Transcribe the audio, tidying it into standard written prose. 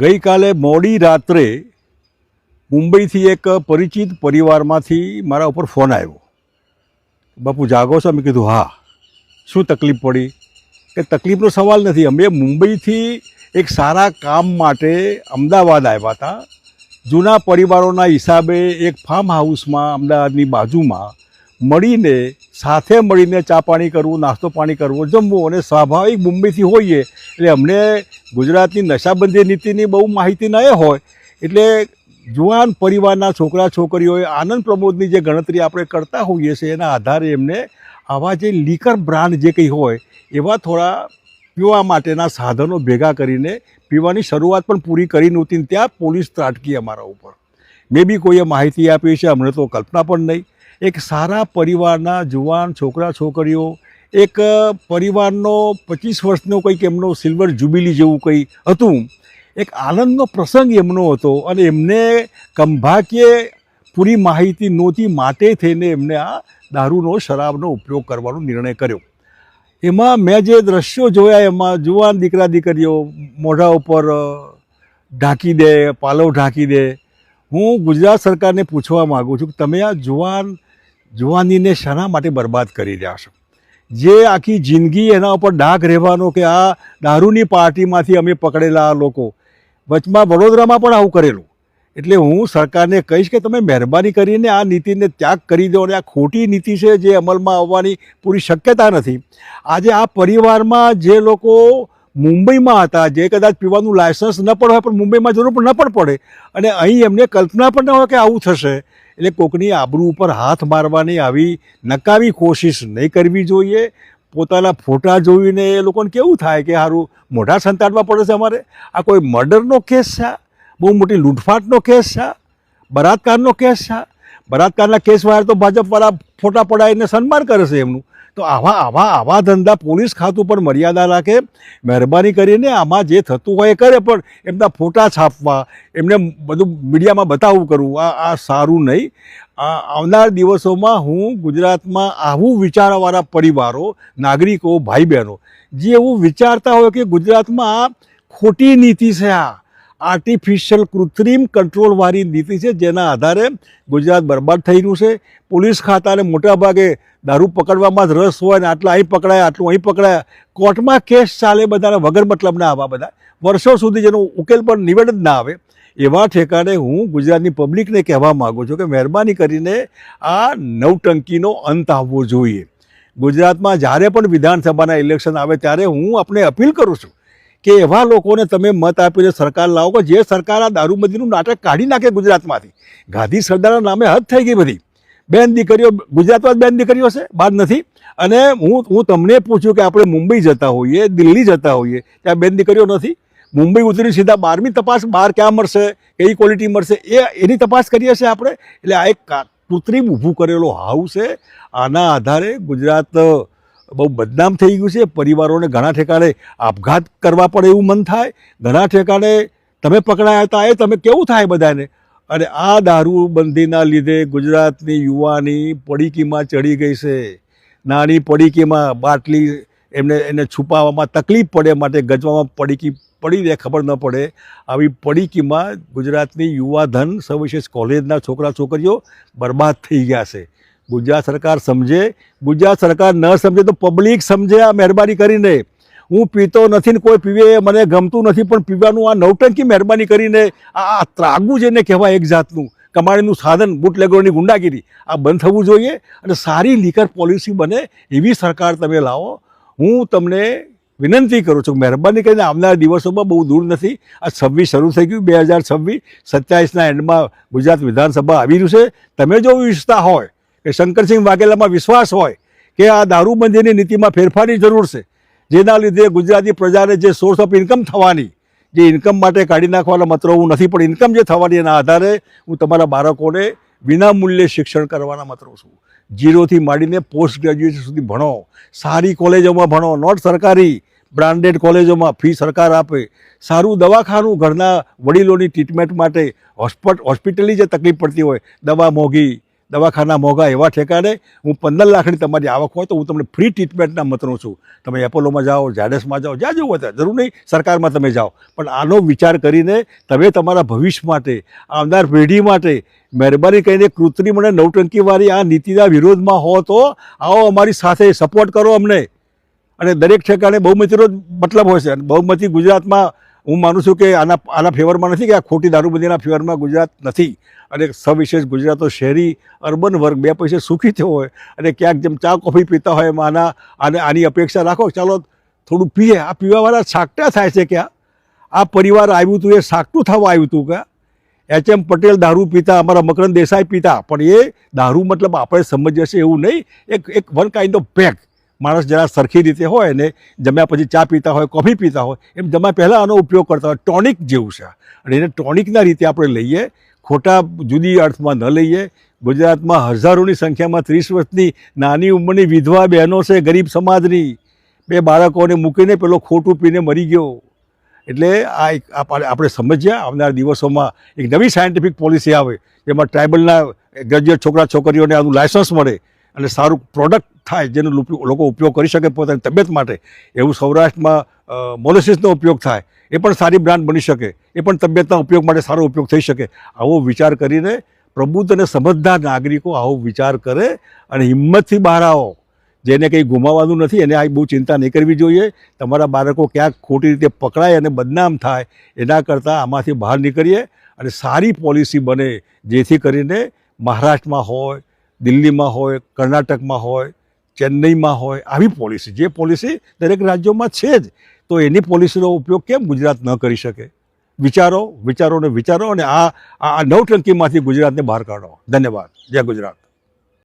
ગઈકાલે મોડી રાત્રે મુંબઈથી એક પરિચિત પરિવારમાંથી મારા ઉપર ફોન આવ્યો. બાપુ જાગો છો? મેં કીધું હા. શું તકલીફ પડી? કે તકલીફનો સવાલ નથી, અમે મુંબઈથી એક સારા કામ માટે અમદાવાદ આવ્યા હતા. જૂના પરિવારોના હિસાબે એક ફાર્મ હાઉસમાં અમદાવાદની બાજુમાં મળીને સાથે મળીને ચા પાણી કરવું, નાસ્તો પાણી કરવો, જમવું. અને સ્વાભાવિક મુંબઈથી હોઈએ એટલે અમને ગુજરાતની નશાબંધી નીતિની બહુ માહિતી ન હોય એટલે જુવાન પરિવારના છોકરા છોકરીઓએ આનંદ પ્રમોદની જે ગણતરી આપણે કરતા હોઈએ છીએ એના આધારે એમને આવા જે લીકર બ્રાન્ડ જે કંઈ હોય એવા થોડા પીવા માટેના સાધનો ભેગા કરીને પીવાની શરૂઆત પણ પૂરી કરી નહોતી. ત્યાં પોલીસ ત્રાટકી અમારા ઉપર. મે બી કોઈએ માહિતી આપી છે, અમને તો કલ્પના પણ નહીં. એક સારા પરિવારના જુવાન છોકરા છોકરીઓ, એક પરિવારનો 25 વર્ષનો કંઈક એમનો સિલ્વર જ્યુબિલી જેવું કંઈ હતું, એક આનંદનો પ્રસંગ એમનો હતો અને એમને કંભાકીય પૂરી માહિતી નહોતી માટે થઈને એમને આ દારૂનો શરાબનો ઉપયોગ કરવાનો નિર્ણય કર્યો. એમાં મેં જે દ્રશ્યો જોયા એમાં જુવાન દીકરા દીકરીઓ મોઢા ઉપર ઢાંકી દે, પાલવ ઢાંકી દે. હું ગુજરાત સરકારને પૂછવા માગું છું કે તમે આ જુવાનીને શાના માટે બરબાદ કરી રહ્યા છો? જે આખી જિંદગી એના ઉપર ડાઘ રહેવાનો કે આ દારૂની પાર્ટીમાંથી અમે પકડેલા લોકો. વચમાં વડોદરામાં પણ આવું કરેલું. એટલે હું સરકારને કહીશ કે તમે મહેરબાની કરીને આ નીતિને ત્યાગ કરી દો. અને આ ખોટી નીતિ છે જે અમલમાં આવવાની પૂરી શક્યતા નથી. આજે આ પરિવારમાં જે લોકો મુંબઈમાં હતા, જે કદાચ પીવાનું લાયસન્સ ન પણ હોય પણ મુંબઈમાં જરૂર પણ ન પણ પડે અને અહીં એમને કલ્પના પણ ન હોય કે આવું થશે, એટલે કોકની આબરૂ ઉપર હાથ મારવાની આવી નકામી કોશિશ નહીં કરવી જોઈએ. પોતાના ફોટા જોઈને એ લોકોને કેવું થાય કે સારું મોઢા સંતાડવા પડે છે અમારે. આ કોઈ મર્ડરનો કેસ છે? બહુ મોટી લૂંટફાટનો કેસ છે? બળાત્કારનો કેસ છે? બળાત્કારના કેસવાળા તો ભાજપવાળા ફોટા પડાવીને સન્માન કરે છે એમનું. તો આવા ધંધા પોલીસ ખાતું પણ મર્યાદા રાખે. મહેરબાની કરીને આમાં જે થતું હોય એ કરે, પણ એમના ફોટા છાપવા, એમને બધું મીડિયામાં બતાવવું કરવું આ સારું નહીં. આવનાર દિવસોમાં હું ગુજરાતમાં આવું વિચારવાળા પરિવારો, નાગરિકો, ભાઈ બહેનો જે એવું વિચારતા હોય કે ગુજરાતમાં આ ખોટી નીતિ છે, આ આર્ટિફિશિયલ કૃત્રિમ કંટ્રોલવાળી નીતિ છે જેના આધારે ગુજરાત બરબાદ થઈ રહ્યું છે. પોલીસ ખાતાને મોટાભાગે દારૂ પકડવામાં જ રસ હોય ને આટલા અહીં પકડાયા, આટલું અહીં પકડાયા, કોર્ટમાં કેસ ચાલે બધાના વગર મતલબના આવા બધા વર્ષો સુધી જેનો ઉકેલ પણ નિવેડ જ ના આવે. એવા ઠેકાણે હું ગુજરાતની પબ્લિકને કહેવા માગું છું કે મહેરબાની કરીને આ નવટંકીનો અંત આવવો જોઈએ. ગુજરાતમાં જ્યારે પણ વિધાનસભાના ઇલેક્શન આવે ત્યારે હું આપણે અપીલ કરું છું કે એવા લોકોને તમે મત આપીને સરકાર લાવો કે જે સરકાર આ દારૂબંધીનું નાટક કાઢી નાખે ગુજરાતમાંથી. ગાંધી સરદારના નામે હદ થઈ ગઈ બધી. બેન દીકરીઓ ગુજરાતમાં બેન દીકરીઓ છે, બહાર નથી. અને હું તમને પૂછ્યું કે આપણે મુંબઈ જતા હોઈએ, દિલ્હી જતા હોઈએ, ત્યાં બેન દીકરીઓ નથી? મુંબઈ ઉતરી સીધા 12મી તપાસ બહાર ક્યાં મળશે, કઈ ક્વોલિટી મળશે એની તપાસ કરીએ છીએ આપણે. એટલે આ એક કૃત્રિમ ઊભું કરેલો હાઉસ છે. આના આધારે ગુજરાત બહુ બદનામ થઈ ગયું છે. પરિવારોને ઘણા ઠેકાણે આપઘાત કરવા પડે એવું મન થાય. ઘણા ઠેકાણે તમે પકડાયા હતા એ તમે કેવું થાય બધાને. અને આ દારૂબંધીના લીધે ગુજરાતની યુવાની પડીકીમાં ચડી ગઈ છે. નાની પડીકીમાં બાટલી એને છુપાવવામાં તકલીફ પડે માટે ગજવામાં પડીકી પડી રહે, ખબર ન પડે. આવી પડીકીમાં ગુજરાતની યુવાધન, સવિશેષ કોલેજના છોકરા છોકરીઓ બરબાદ થઈ ગયા છે. ગુજરાત સરકાર સમજે. ગુજરાત સરકાર ન સમજે તો પબ્લિક સમજે. આ મહેરબાની કરીને હું પીતો નથી ને કોઈ પીવે એ મને ગમતું નથી, પણ પીવાનું આ નવટંકી મહેરબાની કરીને આ ત્રાગુ જેને કહેવાય એક જાતનું કમાણીનું સાધન, બુટલેગરોની ગુંડાગીરી, આ બંધ થવું જોઈએ. અને સારી લીકર પોલિસી બને એવી સરકાર તમે લાવો. હું તમને વિનંતી કરું છું મહેરબાની કરીને આવનારા દિવસોમાં બહુ દૂર નથી, આ 26 શરૂ થઈ ગયું, 2026, 27ના એન્ડમાં ગુજરાત વિધાનસભા આવી રહ્યું છે. તમે જો ઈચ્છતા હોય કે શંકરસિંહ વાઘેલામાં વિશ્વાસ હોય કે આ દારૂબંધીની નીતિમાં ફેરફારની જરૂર છે, જેના લીધે ગુજરાતી પ્રજાને જે સોર્સ ઓફ ઇન્કમ થવાની, જે ઇન્કમ માટે કાઢી નાખવાના મતલબ હું નથી, પણ ઇન્કમ જે થવાની એના આધારે હું તમારા બાળકોને વિનામૂલ્યે શિક્ષણ કરવાના મતલબ છું. 0થી માંડીને પોસ્ટ ગ્રેજ્યુએશન સુધી ભણો, સારી કોલેજોમાં ભણો, નોટ સરકારી બ્રાન્ડેડ કોલેજોમાં, ફી સરકાર આપે, સારું દવાખાનું ઘરના વડીલોની ટ્રીટમેન્ટ માટે, હોસ્પિટલની જે તકલીફ પડતી હોય, દવા મોંઘી, દવાખાના મોંઘા એવા ઠેકાણે હું 15 લાખની તમારી આવક હોય તો હું તમને ફ્રી ટ્રીટમેન્ટના મંત્રું છું. તમે એપોલોમાં જાઓ, ઝાયડસમાં જાઓ, જ્યાં જવું હોય જરૂર નહીં સરકારમાં તમે જાઓ, પણ આનો વિચાર કરીને તમે તમારા ભવિષ્ય માટે, આવનાર પેઢી માટે મહેરબાની કરીને કૃત્રિમ અને નવટંકીવાળી આ નીતિના વિરોધમાં હો તો આવો અમારી સાથે સપોર્ટ કરો અમને. અને દરેક ઠેકાણે બહુમતીનો મતલબ હોય છે. અને બહુમતી ગુજરાતમાં હું માનું છું કે આના ફેવરમાં નથી, કે આ ખોટી દારૂબંધીના ફેવરમાં ગુજરાત નથી. અને સવિશેષ ગુજરાતો શહેરી અર્બન વર્ગ બે પૈસે સુખી થયો હોય અને ક્યાંક જેમ ચા કોફી પીતા હોય એમાં આની અપેક્ષા રાખો, ચાલો થોડું પીએ. આ પીવાવાળા સાકટા થાય છે કે આ પરિવાર આવ્યું હતું એ સાકટું થવા આવ્યું હતું કે એચ.એમ. પટેલ દારૂ પીતા, અમારા મકરંદ દેસાઈ પીતા, પણ એ દારૂ મતલબ આપણે સમજીએ છીએ એવું નહીં. એક વન કાઇન્ડ ઓફ પેક. માણસ જરા સરખી રીતે હોય ને જમ્યા પછી ચા પીતા હોય, કોફી પીતા હોય, એમ જમ્યા પહેલાં આનો ઉપયોગ કરતા હોય. ટોનિક જેવું છે અને એને ટોનિકના રીતે આપણે લઈએ, ખોટા જુદી અર્થમાં ન લઈએ. ગુજરાતમાં હજારોની સંખ્યામાં 30 વર્ષની નાની ઉંમરની વિધવા બહેનો છે, ગરીબ સમાજની. 2 બાળકોને મૂકીને પેલો ખોટું પીને મરી ગયો. એટલે આપણે સમજ્યા આવનાર દિવસોમાં એક નવી સાયન્ટિફિક પોલિસી આવે જેમાં ટ્રાઇબલના ગ્રેજ્યુએટ છોકરા છોકરીઓને આનું લાયસન્સ મળે અને સારું પ્રોડક્ટ થાય જેનો લોકો ઉપયોગ કરી શકે પોતાની તબિયત માટે. એવું સૌરાષ્ટ્રમાં મોલેસિસનો ઉપયોગ થાય, એ પણ સારી બ્રાન્ડ બની શકે, એ પણ તબિયતના ઉપયોગ માટે સારો ઉપયોગ થઈ શકે. આવો વિચાર કરીને પ્રબુદ્ધ અને સમજદાર નાગરિકો આવો વિચાર કરે અને હિંમતથી બહાર આવો. જેને કંઈ ગુમાવવાનું નથી એને આ બહુ ચિંતા નહીં કરવી જોઈએ. તમારા બાળકો ક્યાંક ખોટી રીતે પકડાય અને બદનામ થાય એના કરતાં આમાંથી બહાર નીકળીએ અને સારી પોલિસી બને, જેથી કરીને મહારાષ્ટ્રમાં હોય, દિલ્હીમાં હોય, કર્ણાટકમાં હોય, ચેન્નઈમાં હોય, આવી પોલિસી, જે પોલિસી દરેક રાજ્યોમાં છે જ, તો એની પોલિસીનો ઉપયોગ કેમ ગુજરાત ન કરી શકે? વિચારો અને આ નવટંકીમાંથી ગુજરાતને બહાર કાઢો. ધન્યવાદ. જય ગુજરાત.